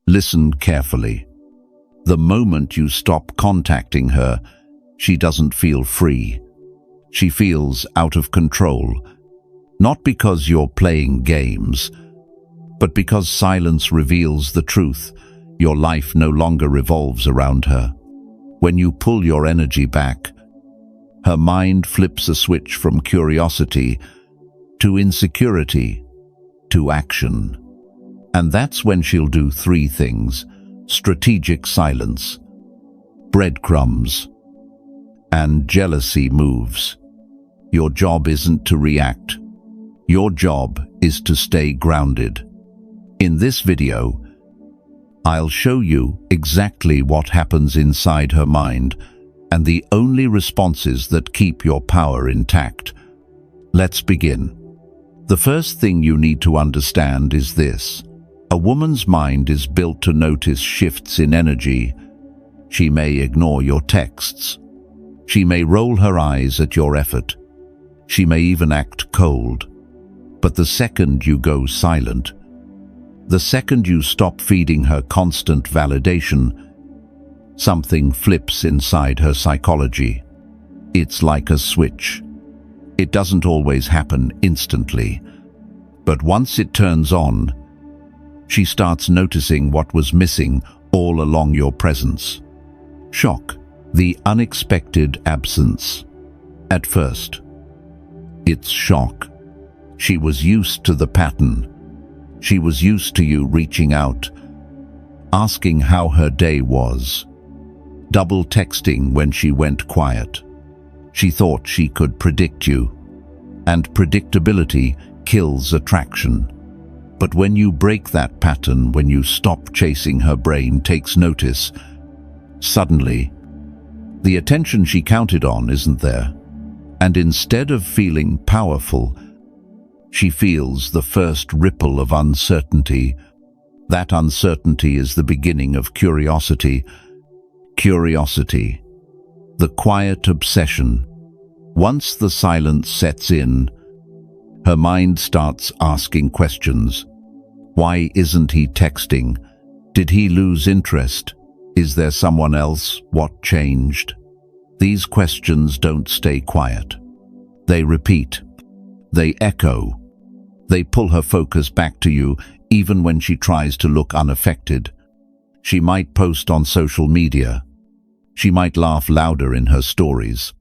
Listen carefully. The moment you stop contacting her, she doesn't feel free. She feels out of control, not because you're playing games, but because silence reveals the truth. Your life no longer revolves around her. When you pull your energy back, her mind flips a switch from curiosity to insecurity to action. And that's when she'll do three things: strategic silence, breadcrumbs, and jealousy moves. Your job isn't to react. Your job is to stay grounded. In this video, I'll show you exactly what happens inside her mind and the only responses that keep your power intact. Let's begin. The first thing you need to understand is this. A woman's mind is built to notice shifts in energy. She may ignore your texts. She may roll her eyes at your effort. She may even act cold. But the second you go silent, the second you stop feeding her constant validation, something flips inside her psychology. It's like a switch. It doesn't always happen instantly, but once it turns on, she starts noticing what was missing all along your presence. Shock, the unexpected absence. At first, it's shock. She was used to the pattern. She was used to you reaching out, asking how her day was, double texting when she went quiet. She thought she could predict you, and predictability kills attraction. But when you break that pattern, when you stop chasing, her brain takes notice. Suddenly, the attention she counted on isn't there, and instead of feeling powerful, she feels the first ripple of uncertainty. That uncertainty is the beginning of curiosity. Curiosity, the quiet obsession. Once the silence sets in, her mind starts asking questions. Why isn't he texting? Did he lose interest? Is there someone else? What changed? These questions don't stay quiet. They repeat. They echo. They pull her focus back to you even when she tries to look unaffected. She might post on social media. She might laugh louder in her stories.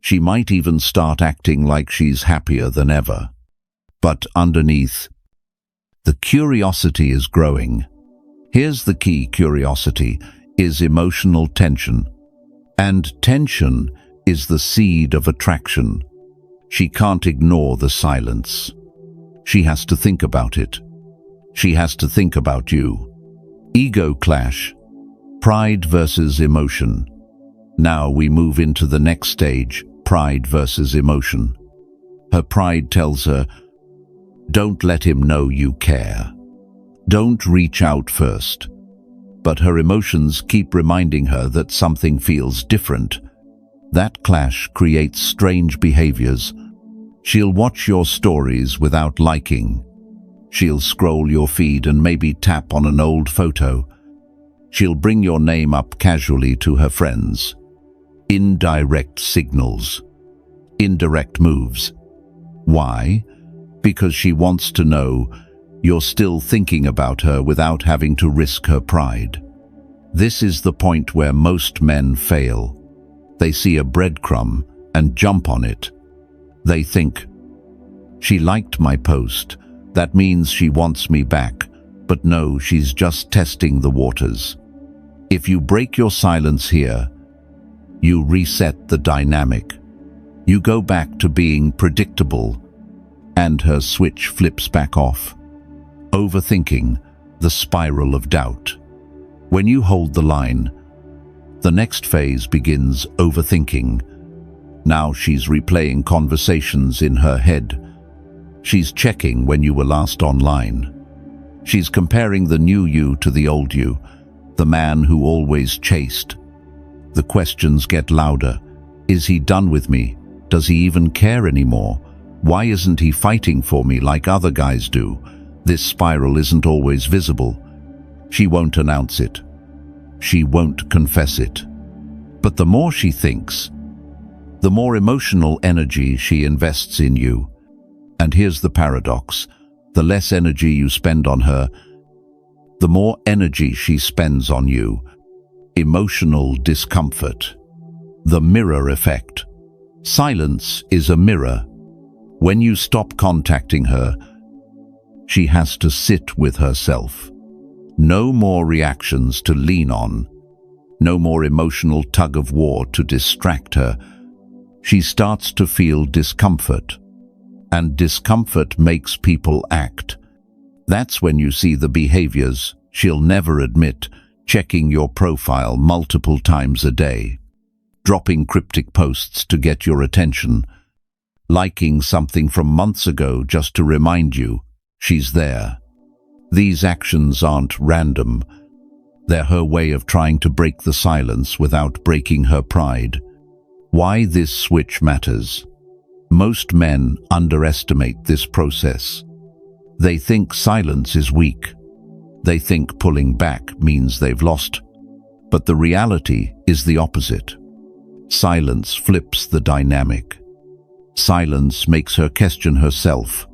She might even start acting like she's happier than ever. But underneath, the curiosity is growing. Here's the key: curiosity is emotional tension, and tension is the seed of attraction. She can't ignore the silence. She has to think about it. She has to think about you. Ego clash, pride versus emotion. Now we move into the next stage, pride versus emotion. Her pride tells her, don't let him know you care. Don't reach out first. But her emotions keep reminding her that something feels different. That clash creates strange behaviors. She'll watch your stories without liking. She'll scroll your feed and maybe tap on an old photo. She'll bring your name up casually to her friends. Indirect signals. Indirect moves. Why? Because she wants to know you're still thinking about her without having to risk her pride. This is the point where most men fail. They see a breadcrumb and jump on it. They think, she liked my post, that means she wants me back. But no, she's just testing the waters. If you break your silence here, you reset the dynamic. You go back to being predictable, and her switch flips back off. Overthinking, the spiral of doubt. When you hold the line, the next phase begins: overthinking. Now she's replaying conversations in her head. She's checking when you were last online. She's comparing the new you to the old you, the man who always chased. The questions get louder. Is he done with me? Does he even care anymore? Why isn't he fighting for me like other guys do? This spiral isn't always visible. She won't announce it. She won't confess it. But the more she thinks, the more emotional energy she invests in you. And here's the paradox: the less energy you spend on her, the more energy she spends on you. Emotional discomfort. The mirror effect. Silence is a mirror. When you stop contacting her, she has to sit with herself. No more reactions to lean on. No more emotional tug-of-war to distract her. She starts to feel discomfort. And discomfort makes people act. That's when you see the behaviors she'll never admit: checking your profile multiple times a day, dropping cryptic posts to get your attention, liking something from months ago just to remind you she's there. These actions aren't random. They're her way of trying to break the silence without breaking her pride. Why this switch matters. Most men underestimate this process. They think silence is weak. They think pulling back means they've lost. But the reality is the opposite. Silence flips the dynamic. Silence makes her question herself.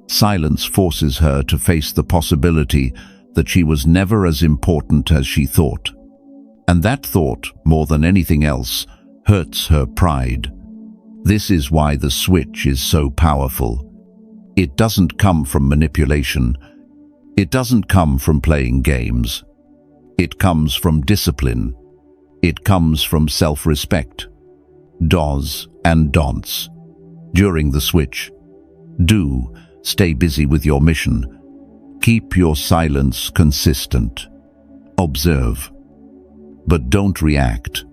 Silence forces her to face the possibility that she was never as important as she thought. And that thought, more than anything else, hurts her pride. This is why the switch is so powerful. It doesn't come from manipulation. It doesn't come from playing games. It comes from discipline. It comes from self-respect. Do's and don'ts. During the switch, do stay busy with your mission. Keep your silence consistent. Observe. But don't react.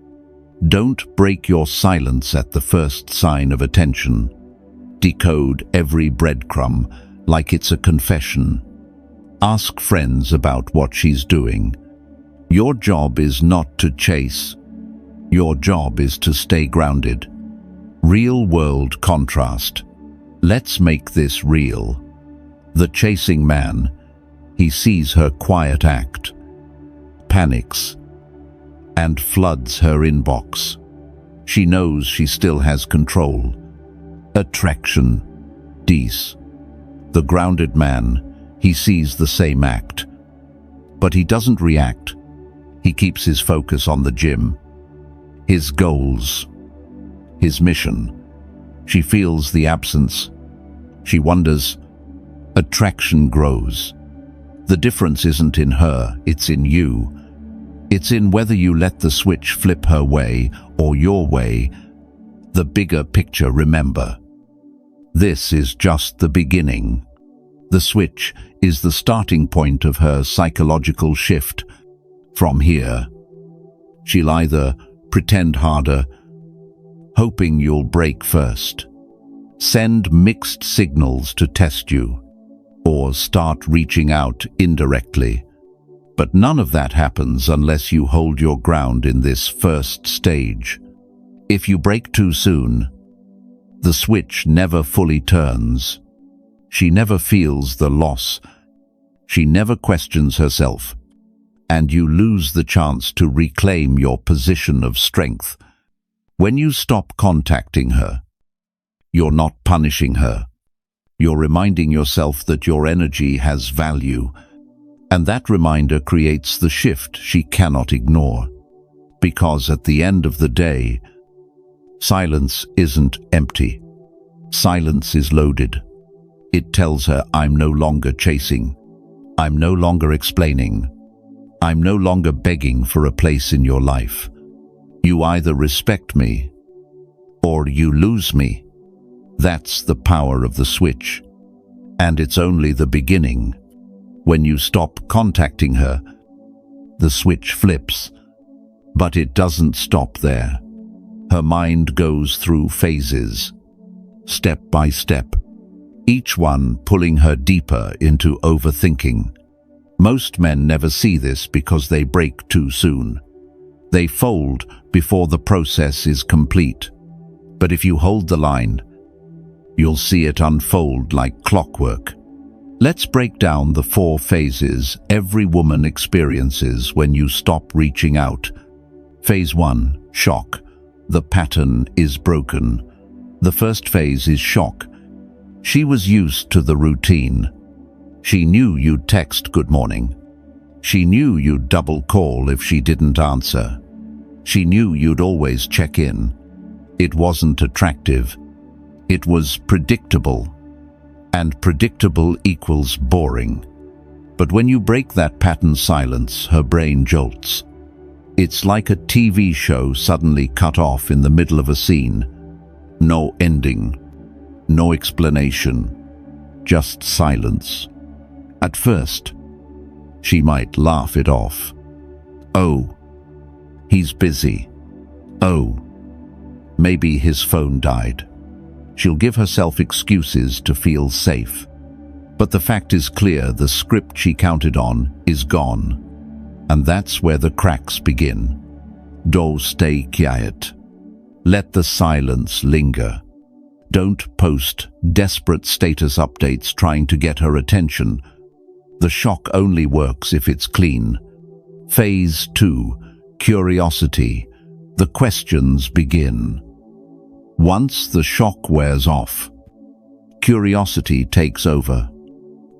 Don't break your silence at the first sign of attention. Decode every breadcrumb like it's a confession. Ask friends about what she's doing. Your job is not to chase. Your job is to stay grounded. Real-world contrast. Let's make this real. The chasing man, he sees her quiet act, panics, and floods her inbox. She knows she still has control. Attraction. Dees. The grounded man, he sees the same act. But he doesn't react. He keeps his focus on the gym, his goals, his mission. She feels the absence. She wonders. Attraction grows. The difference isn't in her, it's in you. It's in whether you let the switch flip her way or your way. The bigger picture, remember. This is just the beginning. The switch is the starting point of her psychological shift. From here, she'll either pretend harder, hoping you'll break first, send mixed signals to test you, or start reaching out indirectly. But none of that happens unless you hold your ground in this first stage. If you break too soon, the switch never fully turns. She never feels the loss. She never questions herself. And you lose the chance to reclaim your position of strength. When you stop contacting her, you're not punishing her. You're reminding yourself that your energy has value. And that reminder creates the shift she cannot ignore. Because at the end of the day, silence isn't empty. Silence is loaded. It tells her, I'm no longer chasing. I'm no longer explaining. I'm no longer begging for a place in your life. You either respect me or you lose me. That's the power of the switch. And it's only the beginning. When you stop contacting her, the switch flips. But it doesn't stop there. Her mind goes through phases, step by step, each one pulling her deeper into overthinking. Most men never see this because they break too soon. They fold before the process is complete. But if you hold the line, you'll see it unfold like clockwork. Let's break down the 4 phases every woman experiences when you stop reaching out. Phase 1, shock. The pattern is broken. The first phase is shock. She was used to the routine. She knew you'd text good morning. She knew you'd double call if she didn't answer. She knew you'd always check in. It wasn't attractive. It was predictable. And predictable equals boring. But when you break that pattern silence, her brain jolts. It's like a TV show suddenly cut off in the middle of a scene. No ending, no explanation, just silence. At first, she might laugh it off. Oh, he's busy. Oh, maybe his phone died. She'll give herself excuses to feel safe. But the fact is clear, the script she counted on is gone. And that's where the cracks begin. Stay quiet. Let the silence linger. Don't post desperate status updates trying to get her attention. The shock only works if it's clean. Phase 2, curiosity. The questions begin. Once the shock wears off, curiosity takes over.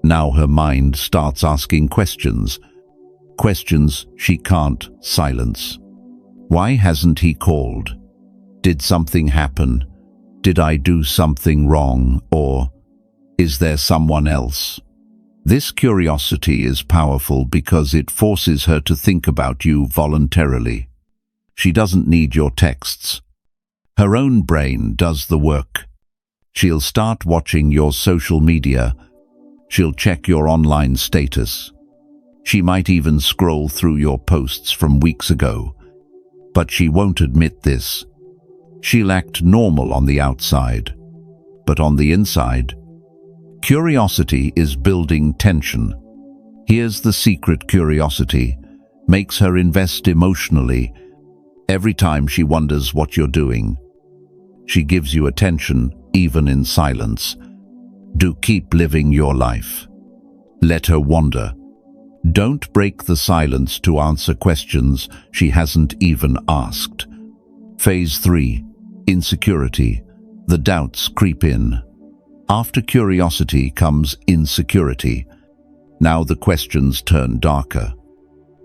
Now her mind starts asking questions. Questions she can't silence. Why hasn't he called? Did something happen? Did I do something wrong? Or is there someone else? This curiosity is powerful because it forces her to think about you voluntarily. She doesn't need your texts. Her own brain does the work. She'll start watching your social media. She'll check your online status. She might even scroll through your posts from weeks ago. But she won't admit this. She'll act normal on the outside. But on the inside, curiosity is building tension. Here's the secret: curiosity makes her invest emotionally. Every time she wonders what you're doing, she gives you attention, even in silence. Do keep living your life. Let her wander. Don't break the silence to answer questions she hasn't even asked. Phase 3, insecurity. The doubts creep in. After curiosity comes insecurity. Now the questions turn darker.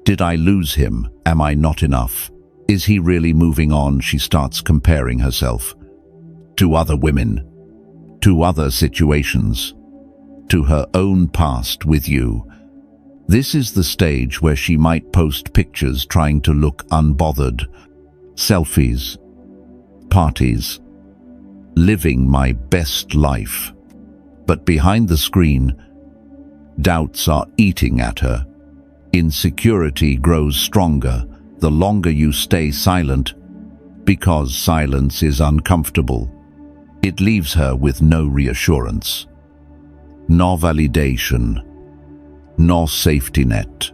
Did I lose him? Am I not enough? Is he really moving on? She starts comparing herself to other women, to other situations, to her own past with you. This is the stage where she might post pictures trying to look unbothered, selfies, parties, living my best life. But behind the screen, doubts are eating at her. Insecurity grows stronger the longer you stay silent, because silence is uncomfortable. It leaves her with no reassurance, no validation, no safety net.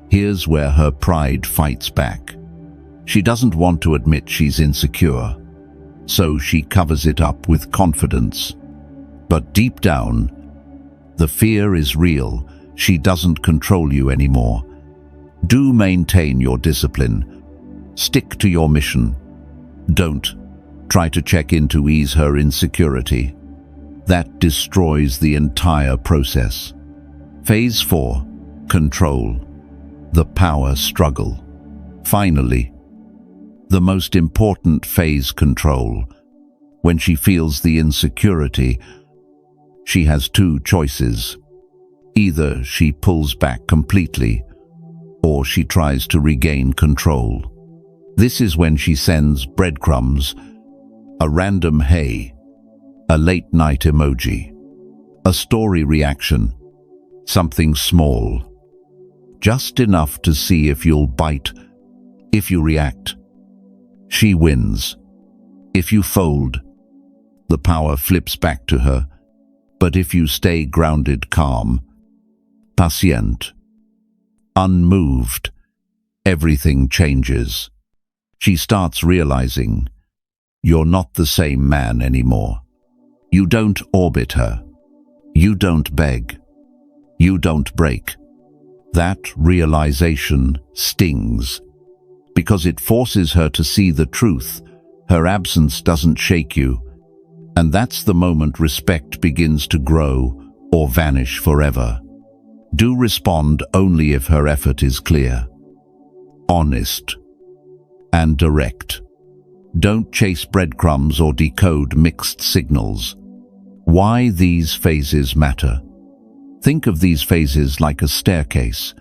Here's where her pride fights back. She doesn't want to admit she's insecure, so she covers it up with confidence. But deep down, the fear is real. She doesn't control you anymore. Do maintain your discipline. Stick to your mission. Don't try to check in to ease her insecurity. That destroys the entire process. Phase 4, control. The power struggle. Finally, the most important phase, control. When she feels the insecurity, she has 2 choices. Either she pulls back completely, or she tries to regain control. This is when she sends breadcrumbs, a random hey, a late-night emoji, a story reaction, something small, just enough to see if you'll bite. If you react, she wins. If you fold, the power flips back to her. But if you stay grounded, calm, patient, unmoved, everything changes. She starts realizing you're not the same man anymore. You don't orbit her. You don't beg. You don't break. That realization stings, because it forces her to see the truth. Her absence doesn't shake you, and that's the moment respect begins to grow or vanish forever. Do respond only if her effort is clear, honest, and direct. Don't chase breadcrumbs or decode mixed signals. Why these phases matter. Think of these phases like a staircase.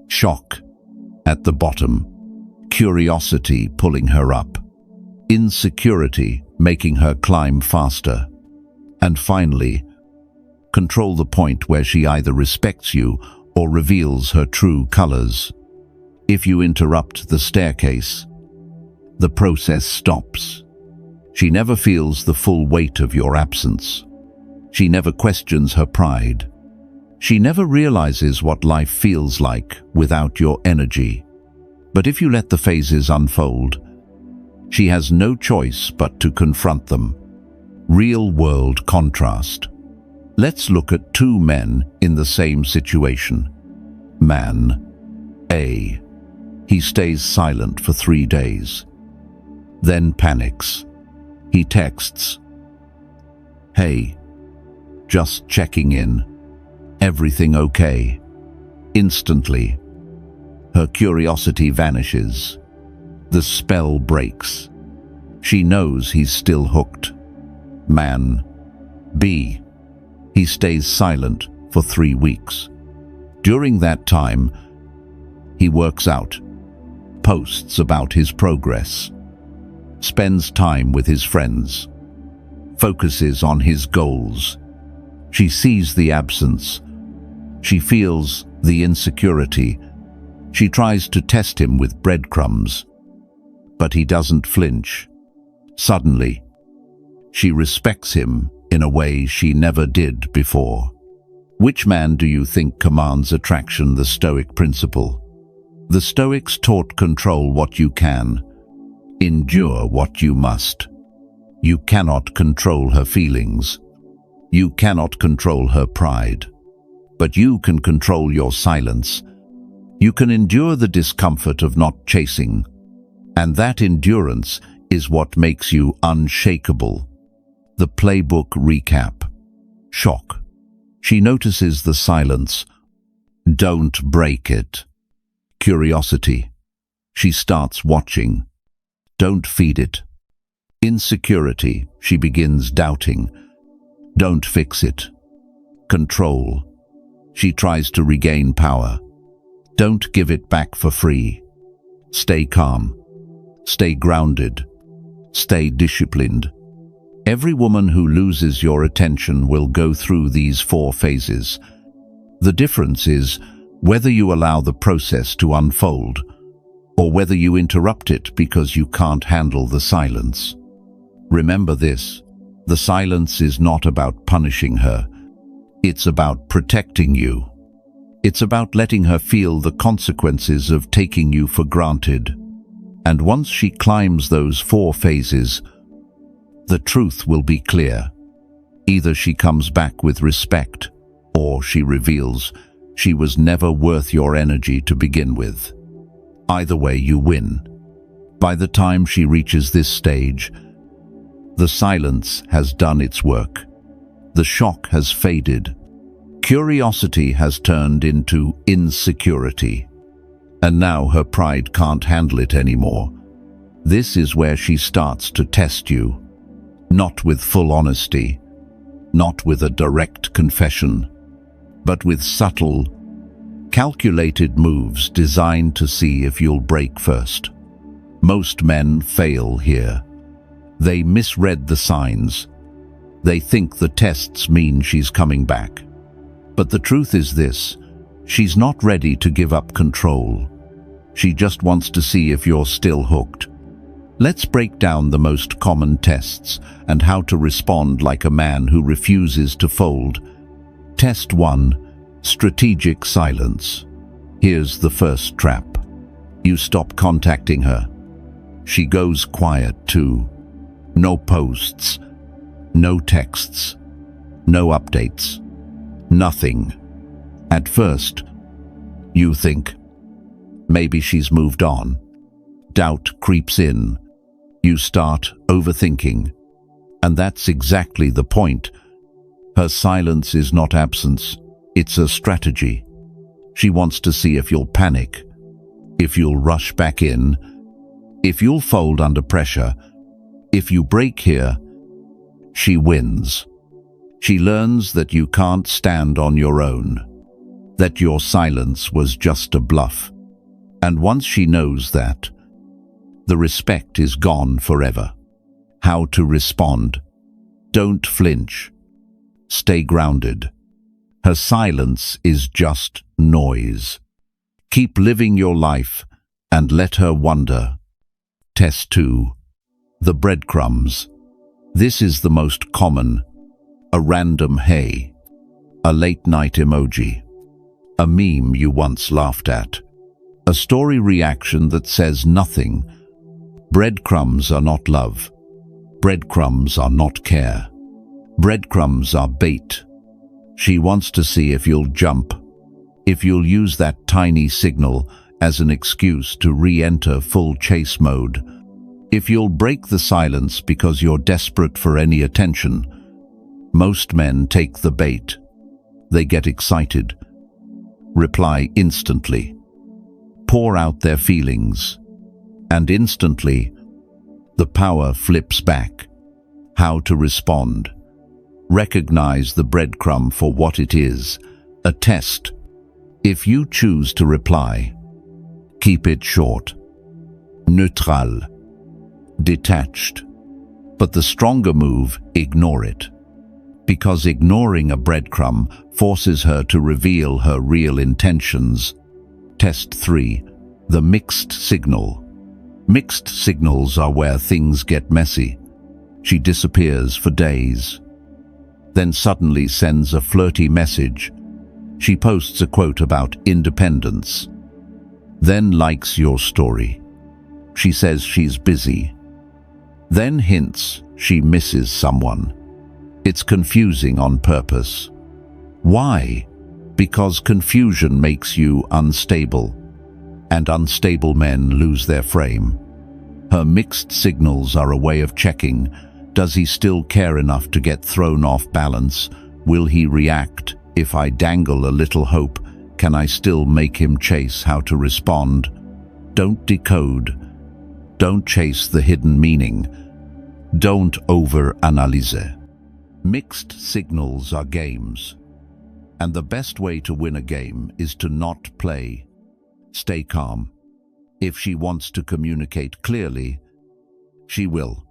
Shock at the bottom, curiosity pulling her up, insecurity making her climb faster, and finally, control, the point where she either respects you or reveals her true colors. If you interrupt the staircase, the process stops. She never feels the full weight of your absence. She never questions her pride. She never realizes what life feels like without your energy. But if you let the phases unfold, she has no choice but to confront them. Real-world contrast. Let's look at two men in the same situation. Man A. He stays silent for 3 days. Then panics. He texts, "Hey, just checking in. Everything okay?" Instantly, her curiosity vanishes. The spell breaks. She knows he's still hooked. Man B. He stays silent for 3 weeks. During that time, he works out, posts about his progress, spends time with his friends, focuses on his goals. She sees the absence. She feels the insecurity. She tries to test him with breadcrumbs, but he doesn't flinch. Suddenly, she respects him in a way she never did before. Which man do you think commands attraction? The Stoic principle. The Stoics taught control what you can, endure what you must. You cannot control her feelings. You cannot control her pride. But you can control your silence. You can endure the discomfort of not chasing. And that endurance is what makes you unshakable. The playbook recap. Shock. She notices the silence. Don't break it. Curiosity. She starts watching. Don't feed it. Insecurity. She begins doubting. Don't fix it. Control. She tries to regain power. Don't give it back for free. Stay calm. Stay grounded. Stay disciplined. Every woman who loses your attention will go through these 4 phases. The difference is whether you allow the process to unfold or whether you interrupt it because you can't handle the silence. Remember this, the silence is not about punishing her. It's about protecting you. It's about letting her feel the consequences of taking you for granted. And once she climbs those 4 phases, the truth will be clear. Either she comes back with respect, or she reveals she was never worth your energy to begin with. Either way, you win. By the time she reaches this stage, the silence has done its work. The shock has faded. Curiosity has turned into insecurity. And now her pride can't handle it anymore. This is where she starts to test you. Not with full honesty, not with a direct confession, but with subtle, calculated moves designed to see if you'll break first. Most men fail here. They misread the signs. They think the tests mean she's coming back. But the truth is this, she's not ready to give up control. She just wants to see if you're still hooked. Let's break down the most common tests and how to respond like a man who refuses to fold. Test 1. Strategic silence. Here's the first trap. You stop contacting her. She goes quiet too. No posts, no texts, no updates, nothing. At first, you think, maybe she's moved on. Doubt creeps in. You start overthinking. And that's exactly the point. Her silence is not absence, it's a strategy. She wants to see if you'll panic, if you'll rush back in, if you'll fold under pressure. If you break here, she wins. She learns that you can't stand on your own, that your silence was just a bluff. And once she knows that, the respect is gone forever. How to respond? Don't flinch. Stay grounded. Her silence is just noise. Keep living your life and let her wonder. Test 2. The breadcrumbs. This is the most common. A random hey. A late-night emoji. A meme you once laughed at. A story reaction that says nothing. Breadcrumbs are not love. Breadcrumbs are not care. Breadcrumbs are bait. She wants to see if you'll jump, if you'll use that tiny signal as an excuse to re-enter full chase mode, if you'll break the silence because you're desperate for any attention. Most men take the bait. They get excited, reply instantly, pour out their feelings, and instantly, the power flips back. How to respond? Recognize the breadcrumb for what it is, a test. If you choose to reply, keep it short, neutral, detached. But the stronger move, ignore it. Because ignoring a breadcrumb forces her to reveal her real intentions. Test 3. The mixed signal. Mixed signals are where things get messy. She disappears for days, then suddenly sends a flirty message. She posts a quote about independence, then likes your story. She says she's busy, then hints she misses someone. It's confusing on purpose. Why? Because confusion makes you unstable, and unstable men lose their frame. Her mixed signals are a way of checking. Does he still care enough to get thrown off balance? Will he react? If I dangle a little hope, can I still make him chase? How to respond? Don't decode. Don't chase the hidden meaning. Don't over-analyze. Mixed signals are games. And the best way to win a game is to not play. Stay calm. If she wants to communicate clearly, she will.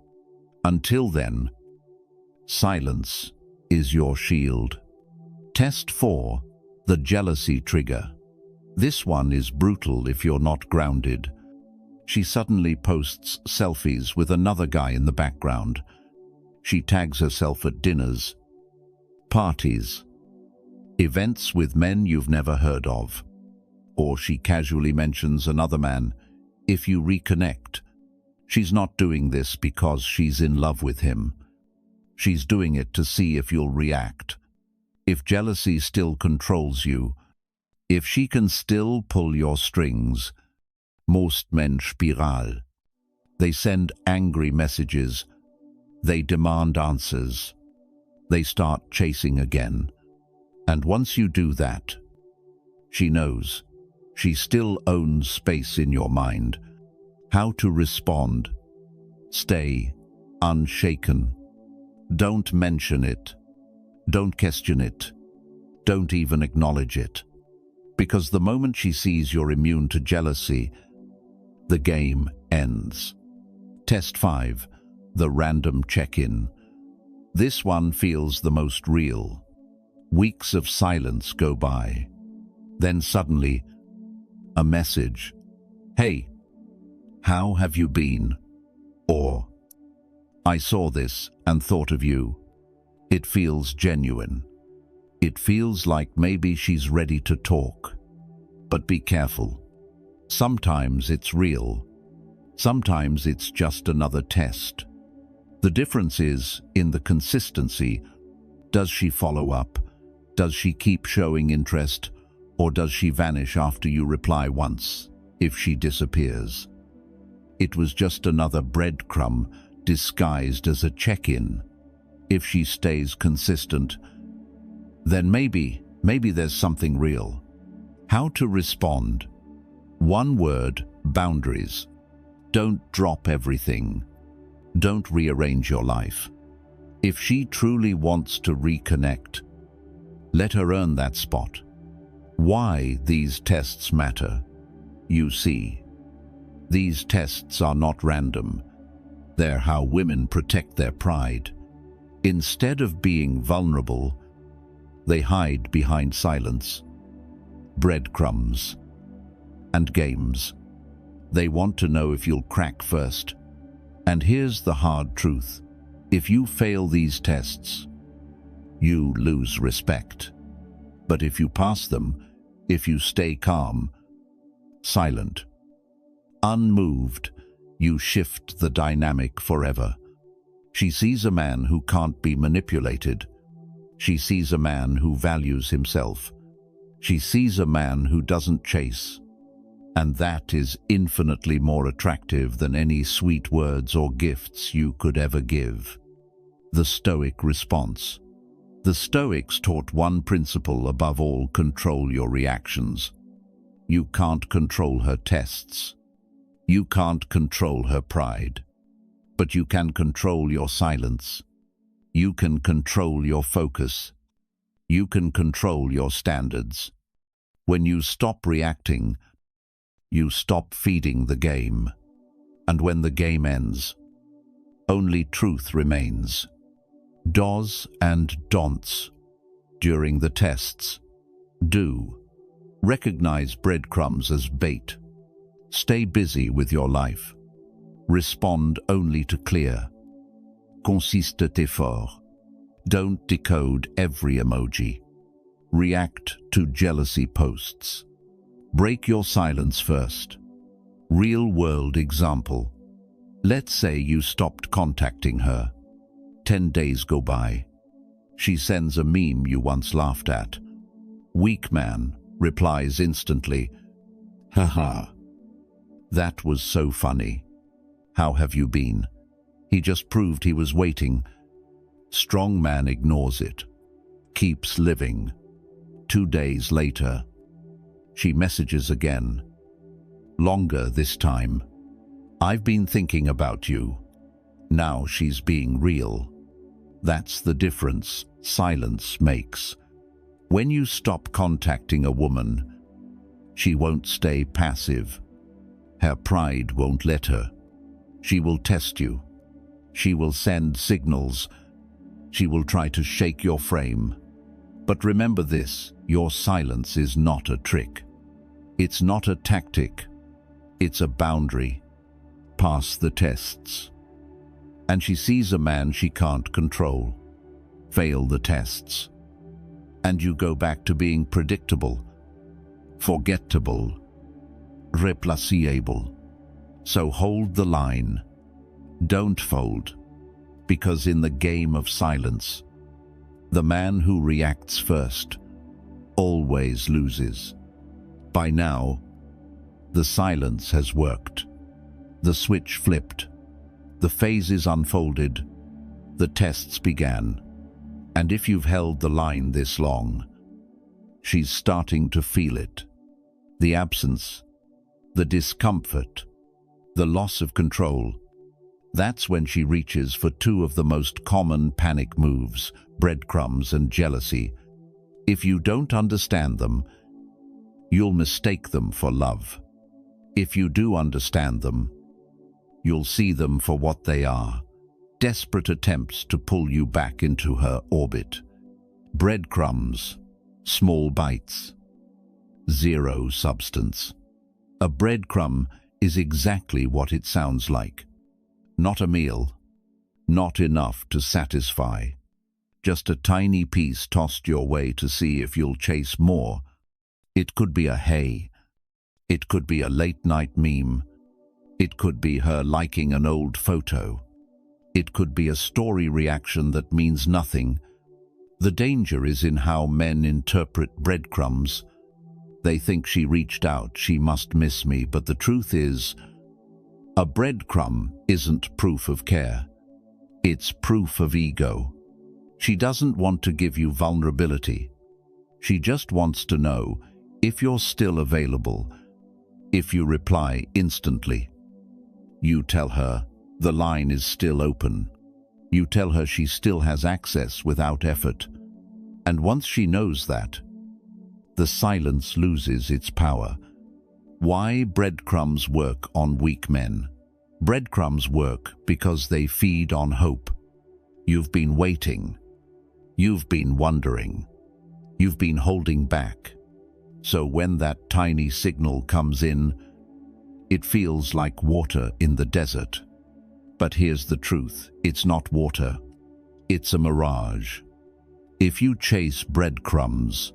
Until then, silence is your shield. Test 4. The jealousy trigger. This one is brutal if you're not grounded. She suddenly posts selfies with another guy in the background. She tags herself at dinners, parties, events with men you've never heard of. Or she casually mentions another man. If you reconnect, she's not doing this because she's in love with him. She's doing it to see if you'll react. If jealousy still controls you, if she can still pull your strings. Most men spiral. They send angry messages. They demand answers. They start chasing again. And once you do that, she knows. She still owns space in your mind. How to respond? Stay unshaken. Don't mention it. Don't question it. Don't even acknowledge it. Because the moment she sees you're immune to jealousy, the game ends. Test 5. The random check-in. This one feels the most real. Weeks of silence go by. Then suddenly, a message. Hey, how have you been? Or, I saw this and thought of you. It feels genuine. It feels like maybe she's ready to talk. But be careful. Sometimes it's real. Sometimes it's just another test. The difference is in the consistency. Does she follow up? Does she keep showing interest? Or does she vanish after you reply once, if she disappears? It was just another breadcrumb disguised as a check-in. If she stays consistent, then maybe there's something real. How to respond? One word: boundaries. Don't drop everything. Don't rearrange your life. If she truly wants to reconnect, let her earn that spot. Why these tests matter? You see, these tests are not random. They're how women protect their pride. Instead of being vulnerable, they hide behind silence, breadcrumbs, and games. They want to know if you'll crack first. And here's the hard truth. If you fail these tests, you lose respect. But if you pass them, if you stay calm, silent, unmoved, you shift the dynamic forever. She sees a man who can't be manipulated. She sees a man who values himself. She sees a man who doesn't chase. And that is infinitely more attractive than any sweet words or gifts you could ever give. The Stoic response. The Stoics taught one principle above all: control your reactions. You can't control her tests. You can't control her pride. But you can control your silence. You can control your focus. You can control your standards. When you stop reacting, you stop feeding the game. And when the game ends, only truth remains. Do's and don'ts during the tests. Do. Recognize breadcrumbs as bait. Stay busy with your life. Respond only to clear, consistent effort. Don't decode every emoji. React to jealousy posts. Break your silence first. Real-world example. Let's say you stopped contacting her. 10 days go by. She sends a meme you once laughed at. Weak man replies instantly, "Haha, that was so funny. How have you been?" He just proved he was waiting. Strong man ignores it, keeps living. 2 days later, she messages again. Longer this time. "I've been thinking about you." Now she's being real. That's the difference silence makes. When you stop contacting a woman, she won't stay passive. Her pride won't let her. She will test you. She will send signals. She will try to shake your frame. But remember this: your silence is not a trick. It's not a tactic. It's a boundary. Pass the tests. And she sees a man she can't control. Fail the tests. And you go back to being predictable, forgettable, replaceable. So hold the line. Don't fold. Because in the game of silence, the man who reacts first always loses. By now, the silence has worked. The switch flipped. The phases unfolded. The tests began. And if you've held the line this long, she's starting to feel it. The absence, the discomfort, the loss of control. That's when she reaches for two of the most common panic moves: breadcrumbs and jealousy. If you don't understand them, you'll mistake them for love. If you do understand them, you'll see them for what they are: desperate attempts to pull you back into her orbit. Breadcrumbs, small bites, zero substance. A breadcrumb is exactly what it sounds like. Not a meal, not enough to satisfy. Just a tiny piece tossed your way to see if you'll chase more. It could be a hey. It could be a late-night meme. It could be her liking an old photo. It could be a story reaction that means nothing. The danger is in how men interpret breadcrumbs. They think she reached out, she must miss me, but the truth is, a breadcrumb isn't proof of care. It's proof of ego. She doesn't want to give you vulnerability. She just wants to know if you're still available, if you reply instantly. You tell her the line is still open. You tell her she still has access without effort. And once she knows that, the silence loses its power. Why breadcrumbs work on weak men? Breadcrumbs work because they feed on hope. You've been waiting. You've been wondering. You've been holding back. So when that tiny signal comes in, it feels like water in the desert. But here's the truth, it's not water. It's a mirage. If you chase breadcrumbs,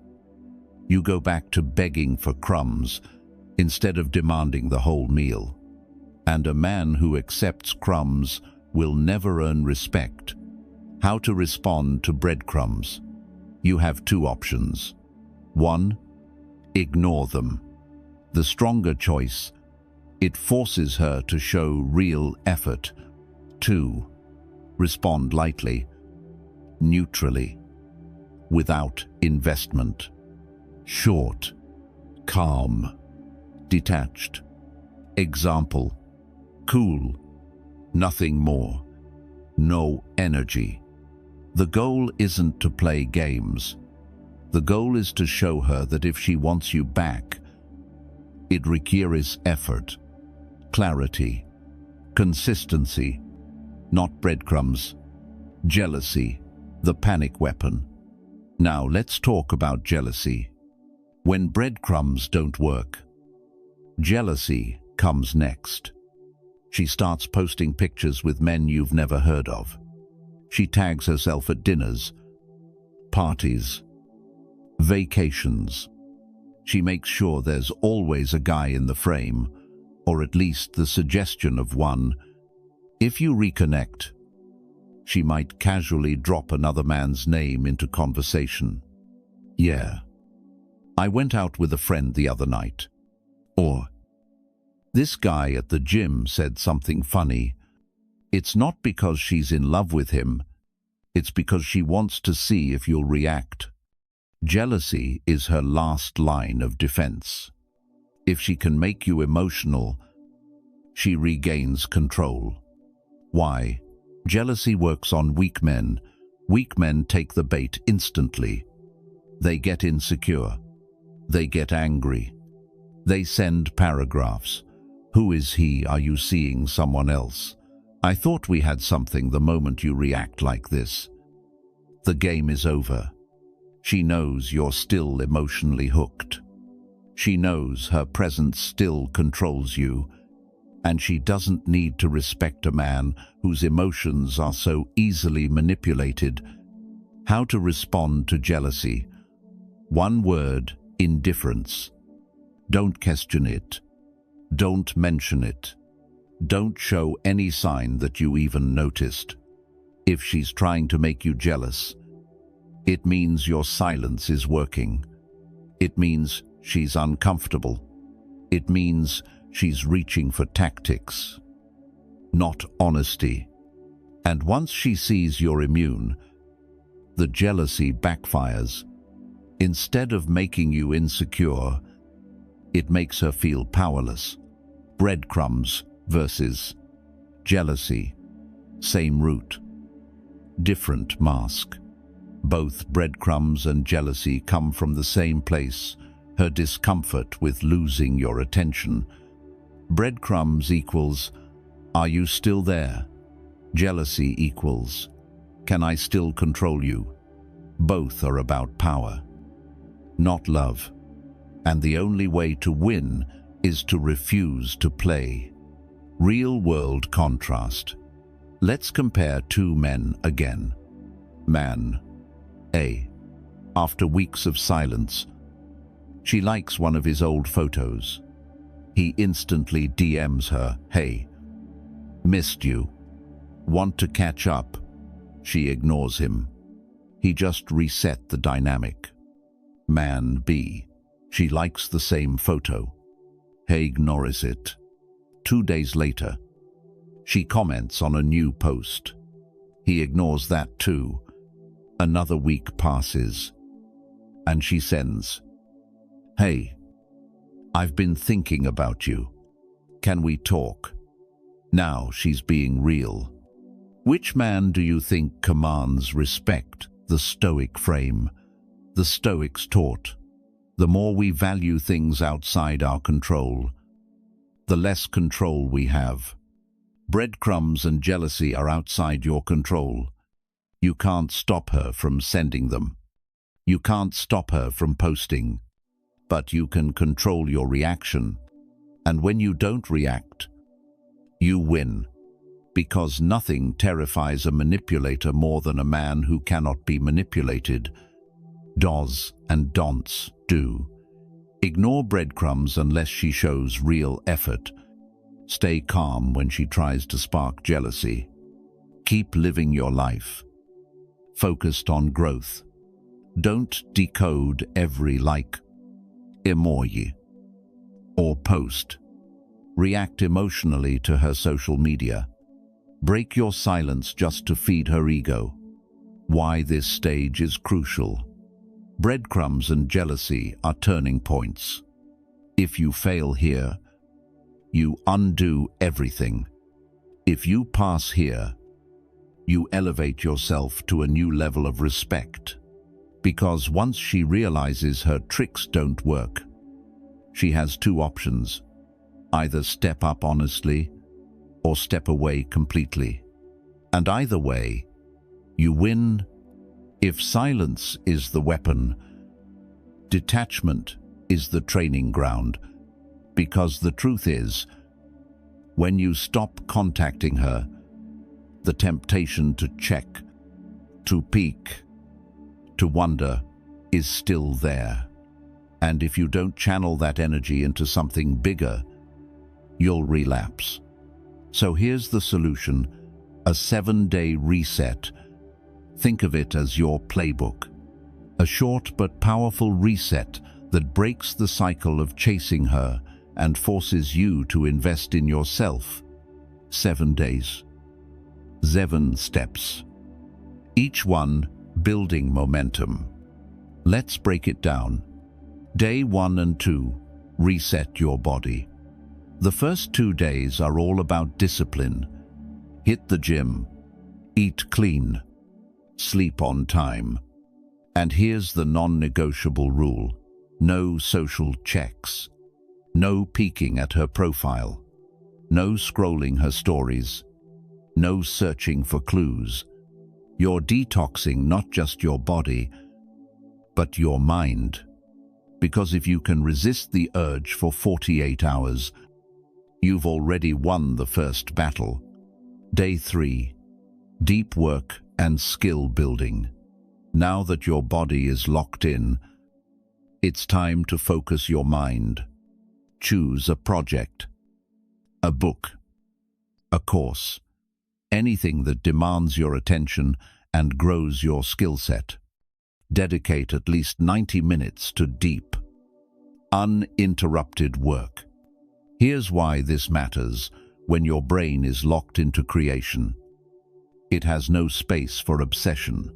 you go back to begging for crumbs instead of demanding the whole meal. And a man who accepts crumbs will never earn respect. How to respond to breadcrumbs? You have two options. 1. Ignore them. The stronger choice. It forces her to show real effort. 2. Respond lightly, neutrally, without investment. Short, calm, detached. Example: cool, nothing more, no energy. The goal isn't to play games. The goal is to show her that if she wants you back, it requires effort, clarity, consistency, not breadcrumbs. Jealousy, the panic weapon. Now let's talk about jealousy. When breadcrumbs don't work, jealousy comes next. She starts posting pictures with men you've never heard of. She tags herself at dinners, parties, vacations. She makes sure there's always a guy in the frame, or at least the suggestion of one. If you reconnect, she might casually drop another man's name into conversation. Yeah, I went out with a friend the other night. Or, this guy at the gym said something funny. It's not because she's in love with him. It's because she wants to see if you'll react. Jealousy is her last line of defense. If she can make you emotional, she regains control. Why? Jealousy works on weak men. Weak men take the bait instantly. They get insecure. They get angry. They send paragraphs. Who is he? Are you seeing someone else? I thought we had something. The moment you react like this, the game is over. She knows you're still emotionally hooked. She knows her presence still controls you, and she doesn't need to respect a man whose emotions are so easily manipulated. How to respond to jealousy? One word: indifference. Don't question it. Don't mention it. Don't show any sign that you even noticed. If she's trying to make you jealous, it means your silence is working. It means she's uncomfortable. It means she's reaching for tactics, not honesty. And once she sees you're immune, the jealousy backfires. Instead of making you insecure, it makes her feel powerless. Breadcrumbs versus jealousy. Same root, different mask. Both breadcrumbs and jealousy come from the same place, her discomfort with losing your attention. Breadcrumbs equals, are you still there? Jealousy equals, can I still control you? Both are about power, not love. And the only way to win is to refuse to play. Real-world contrast. Let's compare two men again. Man A. After weeks of silence, she likes one of his old photos. He instantly DMs her, hey, missed you. Want to catch up? She ignores him. He just reset the dynamic. Man B. She likes the same photo. He ignores it. 2 days later, she comments on a new post. He ignores that too. Another week passes, and she sends, "Hey, I've been thinking about you. Can we talk?" Now she's being real. Which man do you think commands respect? The Stoic frame. The Stoics taught, the more we value things outside our control, the less control we have. Breadcrumbs and jealousy are outside your control. You can't stop her from sending them. You can't stop her from posting. But you can control your reaction. And when you don't react, you win. Because nothing terrifies a manipulator more than a man who cannot be manipulated. Does and don'ts do. Ignore breadcrumbs unless she shows real effort. Stay calm when she tries to spark jealousy. Keep living your life, focused on growth. Don't decode every like, emoji, or post. React emotionally to her social media. Break your silence just to feed her ego. Why this stage is crucial. Breadcrumbs and jealousy are turning points. If you fail here, you undo everything. If you pass here, you elevate yourself to a new level of respect. Because once she realizes her tricks don't work, she has two options. Either step up honestly or step away completely. And either way, you win. If silence is the weapon, detachment is the training ground. Because the truth is, when you stop contacting her, the temptation to check, to peek, to wonder is still there. And if you don't channel that energy into something bigger, you'll relapse. So here's the solution, a 7-day reset. Think of it as your playbook. A short but powerful reset that breaks the cycle of chasing her and forces you to invest in yourself. 7 days. 7 steps. Each one building momentum. Let's break it down. Day 1 and 2, reset your body. The first 2 days are all about discipline. Hit the gym, eat clean, sleep on time. And here's the non-negotiable rule. No social checks. No peeking at her profile. No scrolling her stories. No searching for clues. You're detoxing not just your body, but your mind. Because if you can resist the urge for 48 hours, you've already won the first battle. Day 3. Deep work and skill building. Now that your body is locked in, it's time to focus your mind. Choose a project, a book, a course, anything that demands your attention and grows your skill set. Dedicate at least 90 minutes to deep, uninterrupted work. Here's why this matters when your brain is locked into creation. It has no space for obsession.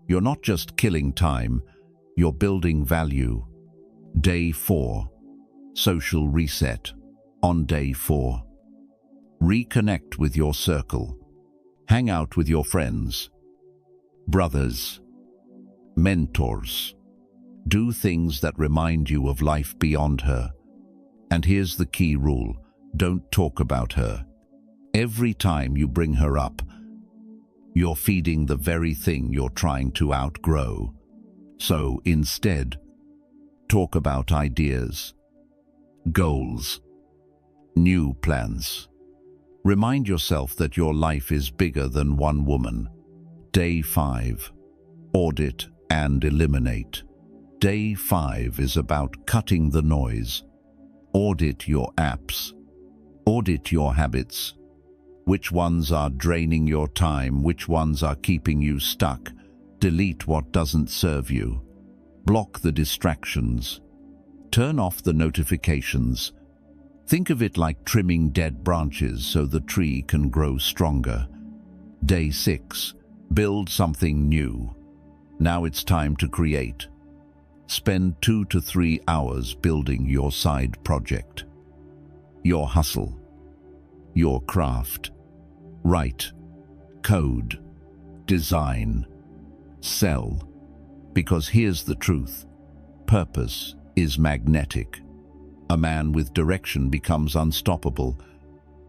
You're not just killing time, you're building value. Day 4. Social reset. On day 4. Reconnect with your circle. Hang out with your friends, brothers, mentors. Do things that remind you of life beyond her. And here's the key rule. Don't talk about her. Every time you bring her up, you're feeding the very thing you're trying to outgrow. So instead, talk about ideas, goals, new plans. Remind yourself that your life is bigger than one woman. Day 5. Audit and eliminate. Day 5 is about cutting the noise. Audit your apps. Audit your habits. Which ones are draining your time? Which ones are keeping you stuck? Delete what doesn't serve you. Block the distractions. Turn off the notifications. Think of it like trimming dead branches so the tree can grow stronger. Day 6. Build something new. Now it's time to create. Spend 2 to 3 hours building your side project. Your hustle. Your craft. Write. Code. Design. Sell. Because here's the truth. Purpose is magnetic. A man with direction becomes unstoppable.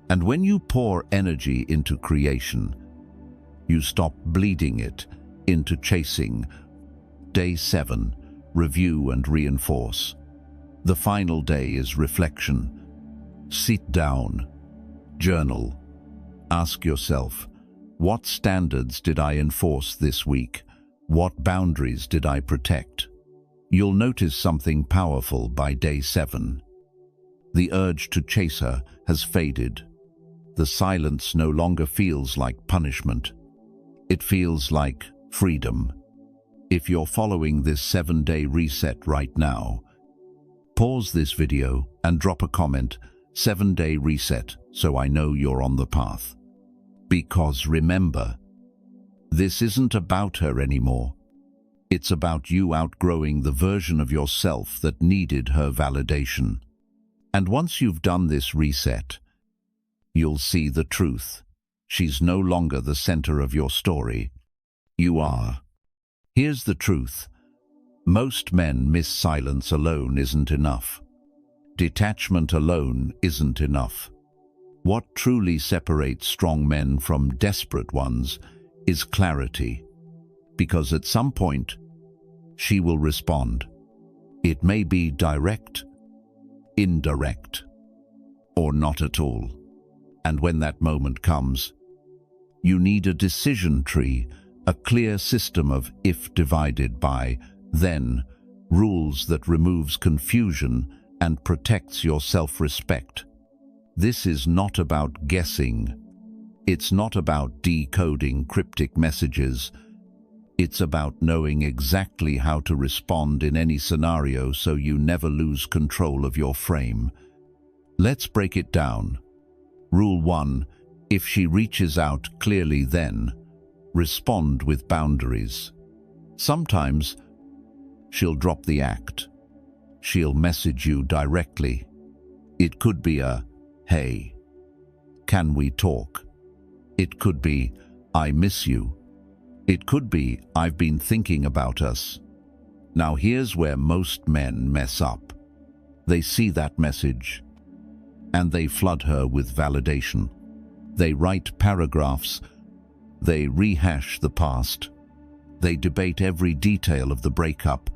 And when you pour energy into creation, you stop bleeding it into chasing. Day 7. Review and reinforce. The final day is reflection. Sit down. Journal. Ask yourself, what standards did I enforce this week? What boundaries did I protect? You'll notice something powerful by day 7. The urge to chase her has faded. The silence no longer feels like punishment. It feels like freedom. If you're following this 7-day reset right now, pause this video and drop a comment, 7-day reset, so I know you're on the path. Because remember, this isn't about her anymore. It's about you outgrowing the version of yourself that needed her validation. And once you've done this reset, you'll see the truth. She's no longer the center of your story. You are. Here's the truth. Most men miss silence alone isn't enough. Detachment alone isn't enough. What truly separates strong men from desperate ones is clarity. Because at some point, she will respond. It may be direct, indirect, or not at all. And when that moment comes, you need a decision tree, a clear system of if divided by, then, rules that removes confusion and protects your self-respect. This is not about guessing. It's not about decoding cryptic messages. It's about knowing exactly how to respond in any scenario so you never lose control of your frame. Let's break it down. Rule 1. If she reaches out clearly, then respond with boundaries. Sometimes she'll drop the act. She'll message you directly. It could be a, "Hey, can we talk?" It could be, "I miss you." It could be, "I've been thinking about us." Now here's where most men mess up. They see that message, and they flood her with validation. They write paragraphs. They rehash the past. They debate every detail of the breakup.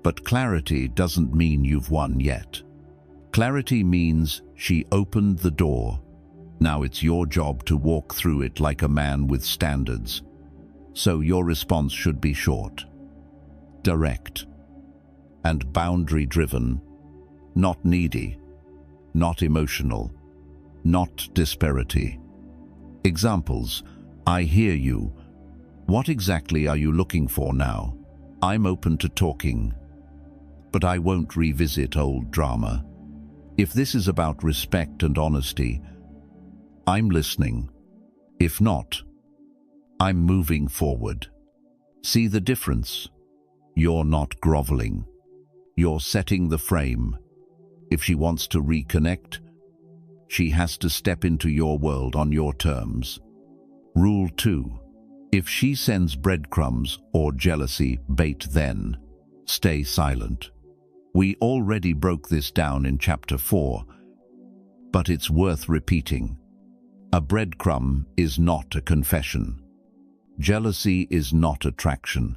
But clarity doesn't mean you've won yet. Clarity means she opened the door. Now it's your job to walk through it like a man with standards. So your response should be short, direct, and boundary-driven, not needy, not emotional, not disparity. Examples: I hear you. What exactly are you looking for now? I'm open to talking, but I won't revisit old drama. If this is about respect and honesty, I'm listening. If not, I'm moving forward. See the difference? You're not groveling. You're setting the frame. If she wants to reconnect, she has to step into your world on your terms. Rule 2. If she sends breadcrumbs or jealousy bait, then stay silent. We already broke this down in chapter 4, but it's worth repeating. A breadcrumb is not a confession. Jealousy is not attraction.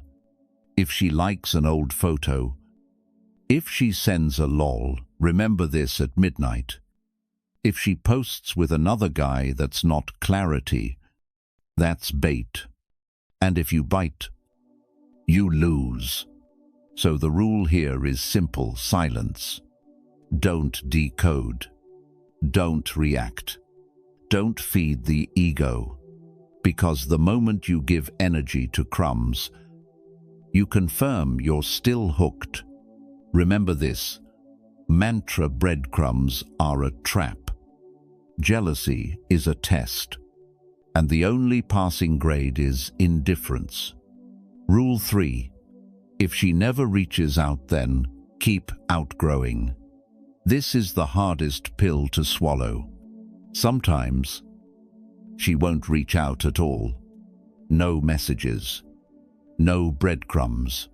If she likes an old photo, if she sends a lol, remember this at midnight. If she posts with another guy, that's not clarity, that's bait. And if you bite, you lose. So the rule here is simple: silence. Don't decode. Don't react. Don't feed the ego. Because the moment you give energy to crumbs, you confirm you're still hooked. Remember this: Mantra breadcrumbs are a trap. Jealousy is a test, and the only passing grade is indifference. Rule 3. If she never reaches out, then keep outgrowing. This is the hardest pill to swallow. Sometimes she won't reach out at all. No messages, no breadcrumbs,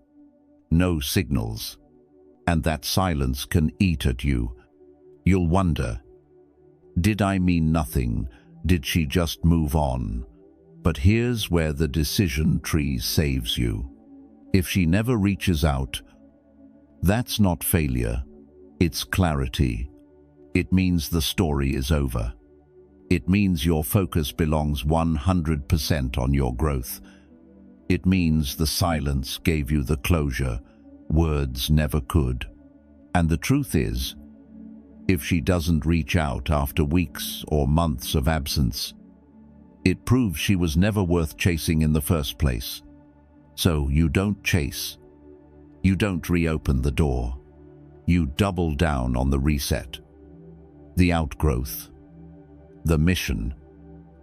no signals. And that silence can eat at you. You'll wonder, did I mean nothing? Did she just move on? But here's where the decision tree saves you. If she never reaches out, that's not failure, it's clarity. It means the story is over. It means your focus belongs 100% on your growth. It means the silence gave you the closure words never could. And the truth is, if she doesn't reach out after weeks or months of absence, it proves she was never worth chasing in the first place. So you don't chase. You don't reopen the door. You double down on the reset, the outgrowth, the mission,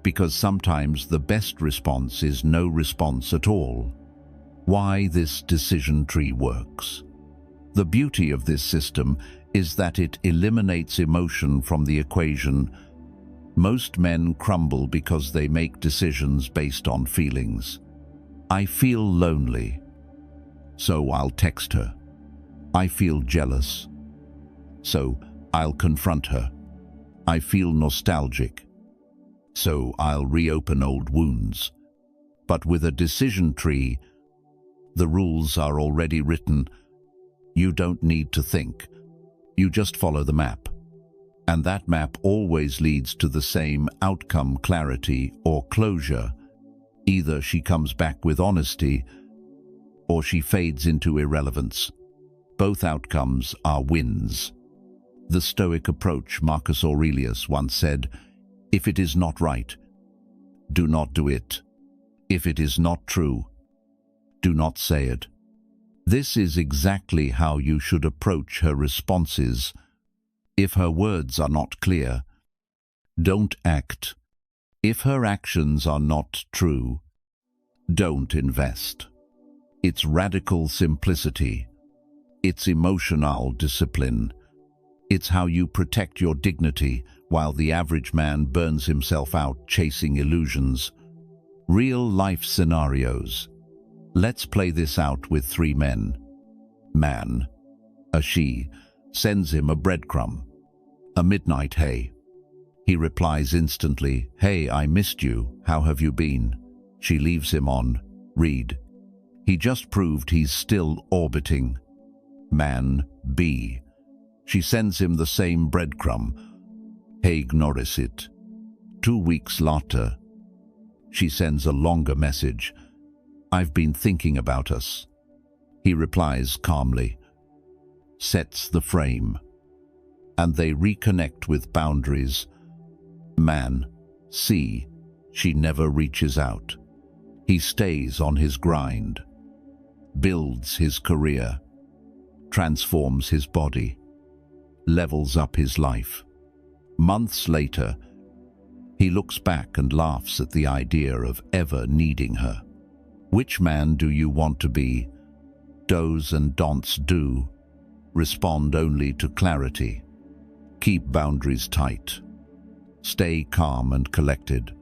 because sometimes the best response is no response at all. Why this decision tree works. The beauty of this system is that it eliminates emotion from the equation. Most men crumble because they make decisions based on feelings. I feel lonely, so I'll text her. I feel jealous, so I'll confront her. I feel nostalgic, so I'll reopen old wounds. But with a decision tree, the rules are already written. You don't need to think. You just follow the map. And that map always leads to the same outcome, clarity or closure. Either she comes back with honesty, or she fades into irrelevance. Both outcomes are wins. The Stoic approach, Marcus Aurelius once said, if it is not right, do not do it. If it is not true, do not say it. This is exactly how you should approach her responses. If her words are not clear, don't act. If her actions are not true, don't invest. It's radical simplicity. It's emotional discipline. It's how you protect your dignity while the average man burns himself out chasing illusions. Real life scenarios. Let's play this out with 3 men. Man, a she, sends him a breadcrumb. A midnight hey. He replies instantly, hey, I missed you. How have you been? She leaves him on read. He just proved he's still orbiting. Man, B. She sends him the same breadcrumb. He ignores it. 2 weeks later, she sends a longer message. I've been thinking about us. He replies calmly, sets the frame, and they reconnect with boundaries. Man, C. She never reaches out. He stays on his grind, builds his career, transforms his body, levels up his life. Months later, he looks back and laughs at the idea of ever needing her. Which man do you want to be? Do's and don'ts do. Respond only to clarity. Keep boundaries tight. Stay calm and collected.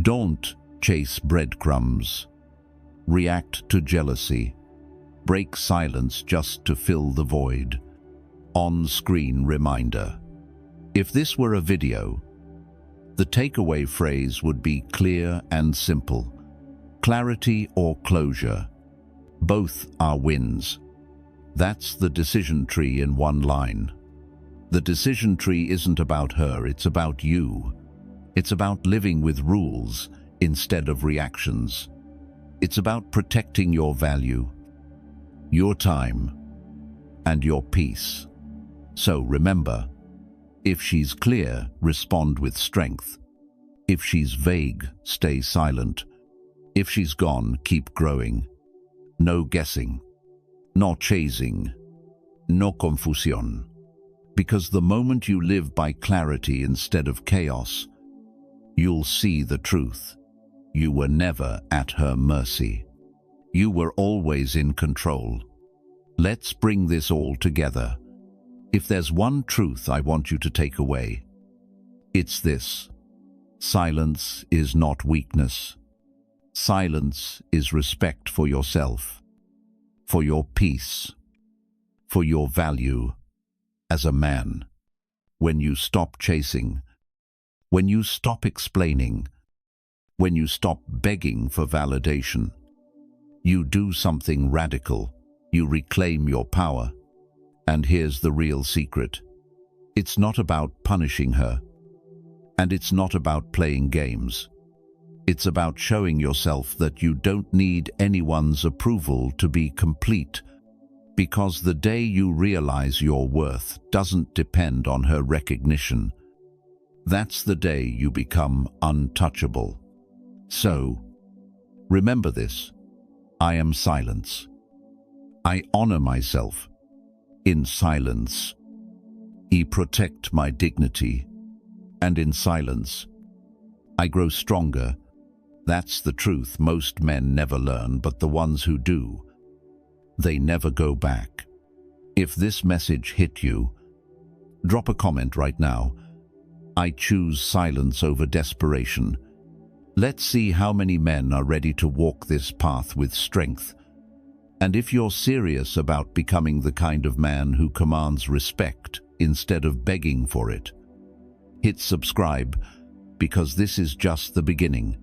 Don't chase breadcrumbs. React to jealousy. Break silence just to fill the void. On-screen reminder. If this were a video, the takeaway phrase would be clear and simple. Clarity or closure. Both are wins. That's the decision tree in one line. The decision tree isn't about her, it's about you. It's about living with rules instead of reactions. It's about protecting your value, your time, and your peace. So remember, if she's clear, respond with strength. If she's vague, stay silent. If she's gone, keep growing. No guessing, no chasing, no confusión. Because the moment you live by clarity instead of chaos, you'll see the truth. You were never at her mercy. You were always in control. Let's bring this all together. If there's one truth I want you to take away, it's this: silence is not weakness. Silence is respect for yourself, for your peace, for your value as a man. When you stop chasing, when you stop explaining, when you stop begging for validation, you do something radical. You reclaim your power. And here's the real secret. It's not about punishing her, and it's not about playing games. It's about showing yourself that you don't need anyone's approval to be complete, because the day you realize your worth doesn't depend on her recognition, that's the day you become untouchable. So, remember this: I am silence. I honor myself. In silence, I protect my dignity. And in silence, I grow stronger. That's the truth most men never learn, but the ones who do, they never go back. If this message hit you, drop a comment right now. I choose silence over desperation. Let's see how many men are ready to walk this path with strength. And if you're serious about becoming the kind of man who commands respect instead of begging for it, hit subscribe, because this is just the beginning.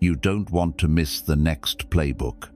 You don't want to miss the next playbook.